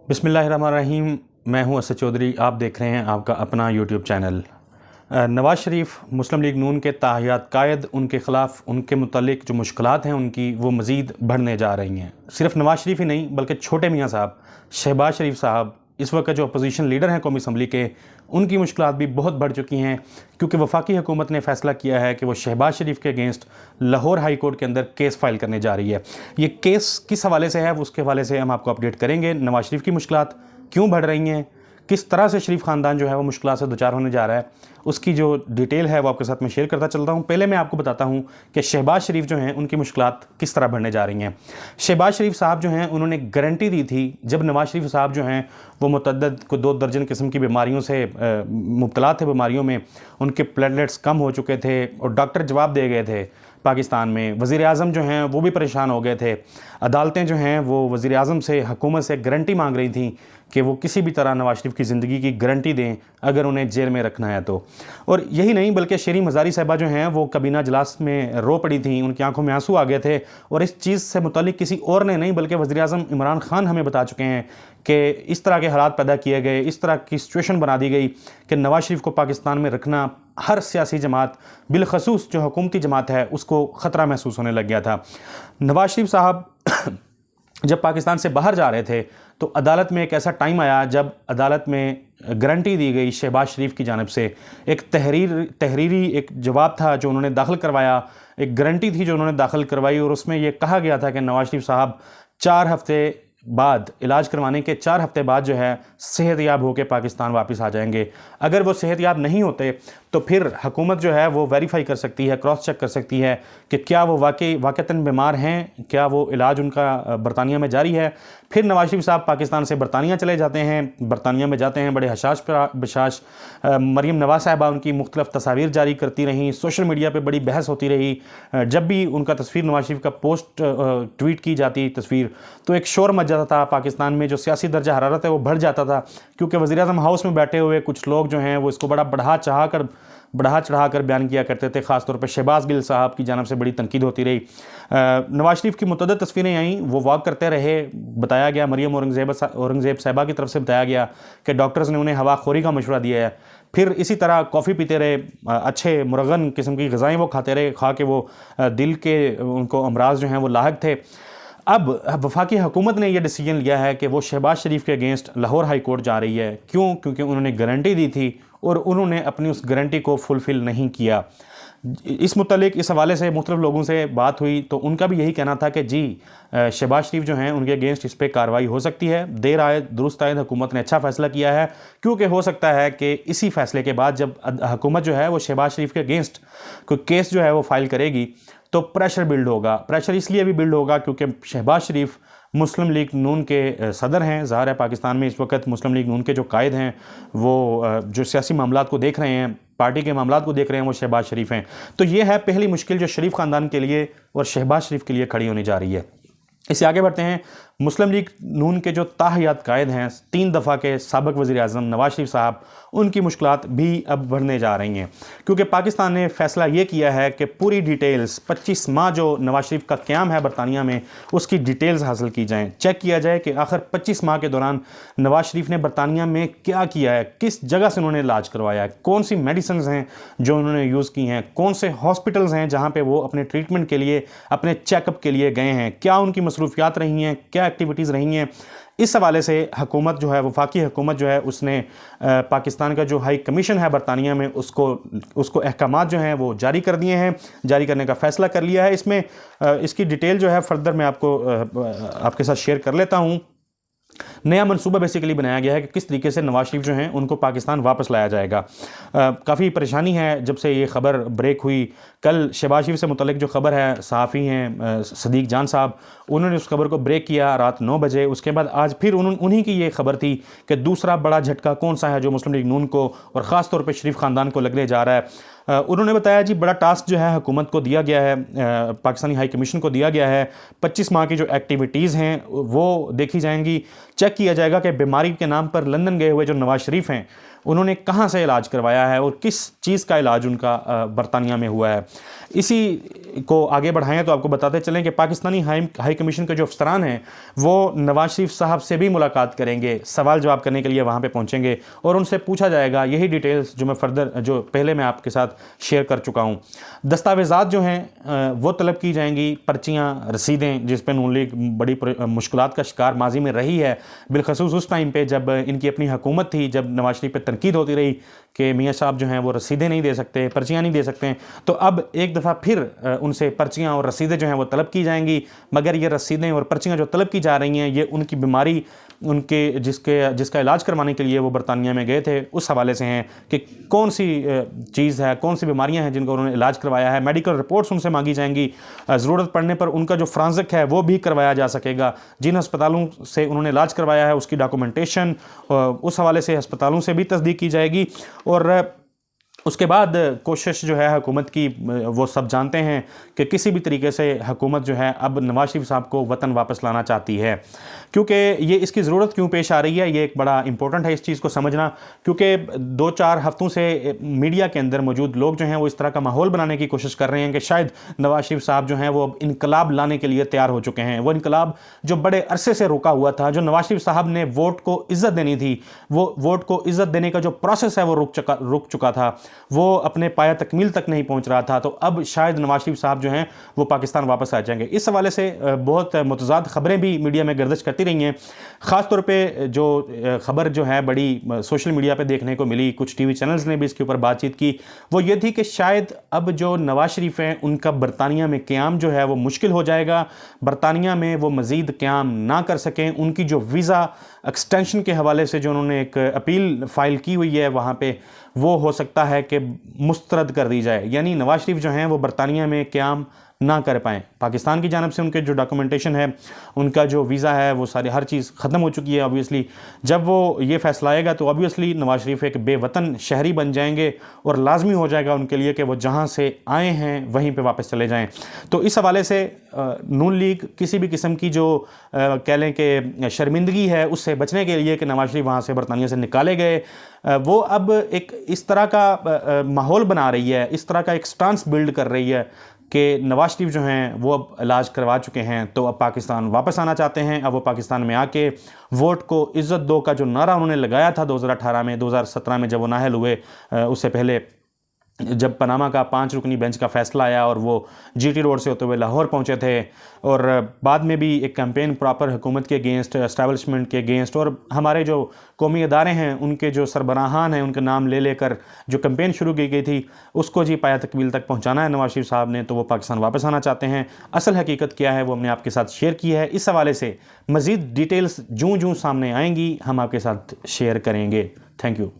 बिस्मिल्लाहिर्रहमानिर्रहीम। मैं हूं असद चौधरी। आप देख रहे हैं आपका अपना यूट्यूब चैनल। नवाज़ शरीफ मुस्लिम लीग नून के ताहियात कायद, उनके ख़िलाफ़ उनके मुतल्लिक जो मुश्किलात हैं उनकी वो मज़ीद बढ़ने जा रही हैं। सिर्फ नवाज़ शरीफ ही नहीं बल्कि छोटे मियाँ साहब, शहबाज शरीफ साहब, इस वक्त जो अपोजिशन लीडर हैं कौमी असम्बली के, उनकी मुश्किलात भी बहुत बढ़ चुकी हैं क्योंकि वफाकी हुकूमत ने फ़ैसला किया है कि वो शहबाज शरीफ के अगेंस्ट लाहौर हाई कोर्ट के अंदर केस फाइल करने जा रही है। ये केस किस हवाले से है उसके हवाले से हम आपको अपडेट करेंगे। नवाज़ शरीफ की मुश्किलात क्यों बढ़ रही हैं, किस तरह से शरीफ ख़ानदान जो है वो मुश्किलात से दो-चार होने जा रहा है, उसकी जो डिटेल है वो आपके साथ मैं शेयर करता चल रहा हूँ। पहले मैं आपको बताता हूँ कि शहबाज शरीफ जो हैं उनकी मुश्किलात किस तरह बढ़ने जा रही हैं। शहबाज शरीफ साहब जो हैं उन्होंने गारंटी दी थी जब नवाज़ शरीफ साहब जो हैं वो मुतअद्दिद को 2 दर्जन किस्म की बीमारियों से मुब्तला थे, बीमारियों में उनके प्लेटलेट्स कम हो चुके थे और डॉक्टर जवाब दे गए थे। पाकिस्तान में वज़ीर आज़म जो हैं वो भी परेशान हो गए थे। अदालतें जो हैं वो वज़ीर आज़म से, हुकूमत से गारंटी मांग रही थी कि वो किसी भी तरह नवाज़ शरीफ की ज़िंदगी की गारंटी दें अगर उन्हें जेल में रखना है तो। और यही नहीं बल्कि शरीम हज़ारी साहिबा जो हैं वो कबीना इजलास में रो पड़ी थी, उनकी आंखों में आंसू आ गए थे और इस चीज़ से मुतालिक किसी और ने नहीं बल्कि वज़ीर आज़म इमरान खान हमें बता चुके हैं कि इस तरह के हालात पैदा किए गए, इस तरह की सिचुएशन बना दी गई कि नवाज़ शरीफ को पाकिस्तान में रखना हर सियासी जमात, बिलखसूस जो हुकूमती जमात है, उसको ख़तरा महसूस होने लग गया था। नवाज़ शरीफ साहब जब पाकिस्तान से बाहर जा रहे थे तो अदालत में एक ऐसा टाइम आया जब अदालत में गारंटी दी गई शहबाज शरीफ की जानिब से। एक तहरीरी एक जवाब था जो उन्होंने दाखिल करवाया, एक गारंटी थी जो उन्होंने दाखिल करवाई और उसमें यह कहा गया था कि नवाज़ शरीफ साहब 4 हफ़्ते बाद, इलाज करवाने के 4 हफ़्ते बाद जो है सेहतयाब होकर पाकिस्तान वापस आ जाएंगे। अगर वो सेहतयाब नहीं होते तो फिर हुकूमत जो है वो वेरीफाई कर सकती है, क्रॉस चेक कर सकती है कि क्या वो वाक़तन बीमार हैं, क्या वो इलाज उनका बरतानिया में जारी है। फिर नवाज़ शरीफ साहब पाकिस्तान से बरतानिया चले जाते हैं, बरतानिया में जाते हैं, बड़े हशाश बशाश मरीम नवाज़ साहिबा उनकी मुख्तलिफ तस्वीर जारी करती रहीं, सोशल मीडिया पर बड़ी बहस होती रही। जब भी उनका तस्वीर नवाज़ शरीफ का पोस्ट ट्वीट की जाती तस्वीर तो एक शोर मच जाता था पाकिस्तान में, जो सियासी दर्जा हरारत है वो बढ़ जाता था क्योंकि वज़ीर आज़म हाउस में बैठे हुए कुछ लोग जो हैं वो इसको बड़ा बढ़ा चढ़ा कर बयान किया करते थे। ख़ासतौर पर शहबाज गिल साहब की जानिब से बड़ी तनकीद होती रही। नवाज़ शरीफ की मुतअद्दिद तस्वीरें आईं, वो वॉक करते रहे, बताया गया मरियम औरंगज़ेब साहिबा की तरफ से बताया गया कि डॉक्टर्स ने उन्हें हवाखोरी का मशवरा दिया है। फिर इसी तरह कॉफ़ी पीते रहे, अच्छे मुरगन किस्म की ग़िज़ाएँ वो खाते रहे, खा के वो दिल के उनको अमराज जो हैं वो लाहक थे। अब वफाकी हुकूमत ने यह डिसीजन लिया है कि वो शहबाज शरीफ के अगेंस्ट लाहौर हाई कोर्ट जा रही है। क्यों? क्योंकि उन्होंने गारंटी दी थी और उन्होंने अपनी उस गारंटी को फुलफ़िल नहीं किया। इस मुतल्लिक इस हवाले से मुख्तलिफ लोगों से बात हुई तो उनका भी यही कहना था कि जी शहबाज शरीफ जो हैं उनके अगेंस्ट इस पर कार्रवाई हो सकती है। देर आए दुरुस्त आए, हुकूमत ने अच्छा फ़ैसला किया है क्योंकि हो सकता है कि इसी फ़ैसले के बाद जब हुकूमत जो है वो शहबाज शरीफ के अगेंस्ट कोई केस जो है वो फ़ाइल करेगी तो प्रेशर बिल्ड होगा। प्रेशर इसलिए भी बिल्ड होगा क्योंकि शहबाज शरीफ मुस्लिम लीग नून के सदर हैं। ज़ाहिर है पाकिस्तान में इस वक्त मुस्लिम लीग नून के जो कायद हैं वो जो सियासी मामलात को देख रहे हैं, पार्टी के मामलात को देख रहे हैं, वो शहबाज शरीफ हैं। तो ये है पहली मुश्किल जो शरीफ ख़ानदान के लिए और शहबाज शरीफ के लिए खड़ी होने जा रही है। इससे आगे बढ़ते हैं। मुस्लिम लीग नून के जो ताहियात कायद हैं, 3 दफ़ा के साबिक़ वज़ीर आज़म नवाज़ शरीफ साहब, उनकी मुश्किलात भी अब बढ़ने जा रही हैं क्योंकि पाकिस्तान ने फ़ैसला ये किया है कि पूरी डिटेल्स 25 माह जो नवाज़ शरीफ का क़याम है बरतानिया में उसकी डिटेल्स हासिल की जाएँ। चेक किया जाए कि आखिर 25 माह के दौरान नवाज़ शरीफ ने बरतानिया में क्या किया है, किस जगह से उन्होंने इलाज करवाया है, कौन सी मेडिसिन हैं जो उन्होंने यूज़ की हैं, कौन से हॉस्पिटल्स हैं जहाँ पर वो अपने ट्रीटमेंट के लिए, अपने चेकअप के लिए गए हैं, क्या उनकी मसरूफियात रही हैं, क्या एक्टिविटीज़ रही हैं। इस हवाले से हुकूमत जो है, वफाकी हुकूमत जो है, उसने पाकिस्तान का जो हाई कमीशन है बरतानिया में उसको अहकामात जो हैं वो जारी कर दिए हैं, जारी करने का फ़ैसला कर लिया है। इसमें इसकी डिटेल जो है फर्दर मैं आपको आपके साथ शेयर कर लेता हूँ। नया मंसूबा बेसिकली बनाया गया है कि किस तरीके से नवाज़ शरीफ जो हैं उनको पाकिस्तान वापस लाया जाएगा। काफ़ी परेशानी है जब से ये ख़बर ब्रेक हुई। कल शहबाज शरीफ से मुतल्लिक जो ख़बर है, सहाफ़ी हैं सदीक जान साहब, उन्होंने उस खबर को ब्रेक किया रात 9 बजे। उसके बाद आज फिर उन्हीं की ये खबर थी कि दूसरा बड़ा झटका कौन सा है जो मुस्लिम लीग नून को और ख़ास तौर पे शरीफ ख़ानदान को लगने जा रहा है। उन्होंने बताया जी बड़ा टास्क जो है हुकूमत को दिया गया है, पाकिस्तानी हाई कमीशन को दिया गया है। 25 माह की जो एक्टिविटीज़ हैं वो देखी जाएंगी, चेक चेक किया जाएगा कि बीमारी के नाम पर लंदन गए हुए जो नवाज शरीफ हैं उन्होंने कहाँ से इलाज करवाया है और किस चीज़ का इलाज उनका बरतानिया में हुआ है। इसी को आगे बढ़ाएं तो आपको बताते चलें कि पाकिस्तानी हाई कमीशन के जो अफसरान हैं वो नवाज शरीफ साहब से भी मुलाकात करेंगे, सवाल जवाब करने के लिए वहाँ पे पहुँचेंगे और उनसे पूछा जाएगा यही डिटेल्स जो मैं पहले मैं आपके साथ शेयर कर चुका हूँ। दस्तावेज़ात जो हैं वो तलब की जाएंगी, पर्चियाँ, रसीदें जिस पर नून लीग बड़ी मुश्किलात का शिकार माजी में रही है, बिलखसूस उस टाइम पर जब इनकी अपनी हुकूमत थी, जब नवाज शरीफ पर तनकीद होती रही कि मियाँ साहब जो हैं वो रसीदें नहीं दे सकते, पर्चियाँ नहीं दे सकते। तो अब एक दफ़ा फिर उनसे पर्चियाँ और रसीदें जो हैं वो तलब की जाएंगी, मगर ये रसीदें और पर्चियाँ जो तलब की जा रही हैं ये उनकी बीमारी जिसका इलाज करवाने के लिए वो बरतानिया में गए थे उस हवाले से हैं कि कौन सी चीज़ है, कौन सी बीमारियां हैं जिनका उन्होंने इलाज करवाया है। मेडिकल रिपोर्ट्स उनसे मांगी जाएंगी, ज़रूरत पड़ने पर उनका जो फ्रांजिक है वो भी करवाया जा सकेगा। जिन अस्पतालों से उन्होंने इलाज करवाया है उसकी डॉक्यूमेंटेशन उस हवाले से अस्पतालों से भी तस्दीक की जाएगी। और उसके बाद कोशिश जो है हुकूमत की, वो सब जानते हैं कि किसी भी तरीके से हुकूमत जो है अब नवाज शरीफ साहब को वतन वापस लाना चाहती है। क्योंकि ये इसकी ज़रूरत क्यों पेश आ रही है, ये एक बड़ा इंपॉर्टेंट है इस चीज़ को समझना, क्योंकि 2-4 हफ्तों से मीडिया के अंदर मौजूद लोग जो हैं वो इस तरह का माहौल बनाने की कोशिश कर रहे हैं कि शायद नवाज शरीफ साहब जो हैं वो अब इनकलाब लाने के लिए तैयार हो चुके हैं। वो इनकलाब जो बड़े अरसे से रुका हुआ था, जो नवाज शरीफ साहब ने वोट को इज़्ज़त देनी थी, वो वोट को इज़्ज़त देने का जो प्रोसेस है वो रुक चुका था, वो अपने पाया तकमील तक नहीं पहुंच रहा था। तो अब शायद नवाज शरीफ साहब जो हैं वो पाकिस्तान वापस आ जाएंगे। इस हवाले से बहुत मुतज़ाद खबरें भी मीडिया में गर्दिश करती रही हैं। ख़ास तौर पे जो खबर जो है बड़ी सोशल मीडिया पे देखने को मिली, कुछ टीवी चैनल्स ने भी इसके ऊपर बातचीत की, वो ये थी कि शायद अब जो नवाज शरीफ हैं उनका बरतानिया में क़याम जो है वो मुश्किल हो जाएगा, बरतानिया में वो मज़ीद क़याम ना कर सकें। उनकी जो वीज़ा एक्सटेंशन के हवाले से जो उन्होंने एक अपील फ़ाइल की हुई है वहाँ पे, वो हो सकता है कि मुस्तरद कर दी जाए, यानी नवाज शरीफ जो हैं वो बरतानिया में क़याम ना कर पाएँ। पाकिस्तान की जानिब से उनके जो डॉक्यूमेंटेशन है, उनका जो वीज़ा है, वो सारी हर चीज़ ख़त्म हो चुकी है। ऑब्वियसली जब वो ये फ़ैसला आएगा तो ऑब्वियसली नवाज शरीफ एक बेवतन शहरी बन जाएंगे और लाजमी हो जाएगा उनके लिए कि वो जहाँ से आए हैं वहीं पे वापस चले जाएं। तो इस हवाले से नून लीग किसी भी किस्म की जो कह लें कि शर्मिंदगी है उससे बचने के लिए कि नवाज शरीफ वहाँ से बरतानिया से निकाले गए, वो अब एक इस तरह का माहौल बना रही है, इस तरह का एक स्टांस बिल्ड कर रही है कि नवाज शरीफ जो हैं वो अब इलाज करवा चुके हैं तो अब पाकिस्तान वापस आना चाहते हैं। अब वो पाकिस्तान में आके वोट को इज़्ज़त दो का जो नारा उन्होंने लगाया था 2018 में, 2017 में जब वो नाअहल हुए, उससे पहले जब पनामा का 5 रुकनी बेंच का फ़ैसला आया और वो जीटी रोड से होते हुए लाहौर पहुंचे थे, और बाद में भी एक कैंपेन प्रॉपर हुकूमत के अगेंस्ट, एस्टैब्लिशमेंट के अगेंस्ट, और हमारे जो कौमी अदारे हैं उनके जो सरबराहान हैं उनके नाम ले लेकर जो कैंपेन शुरू की गई थी उसको जी पाया तकमील तक पहुंचाना है नवाज शरीफ साहब ने। तो वो पाकिस्तान वापस आना चाहते हैं। असल हकीकत क्या है वो हमने आपके साथ शेयर की है। इस हवाले से मज़ीद डिटेल्स जूँ जूँ सामने आएंगी हम आपके साथ शेयर करेंगे। Thank you.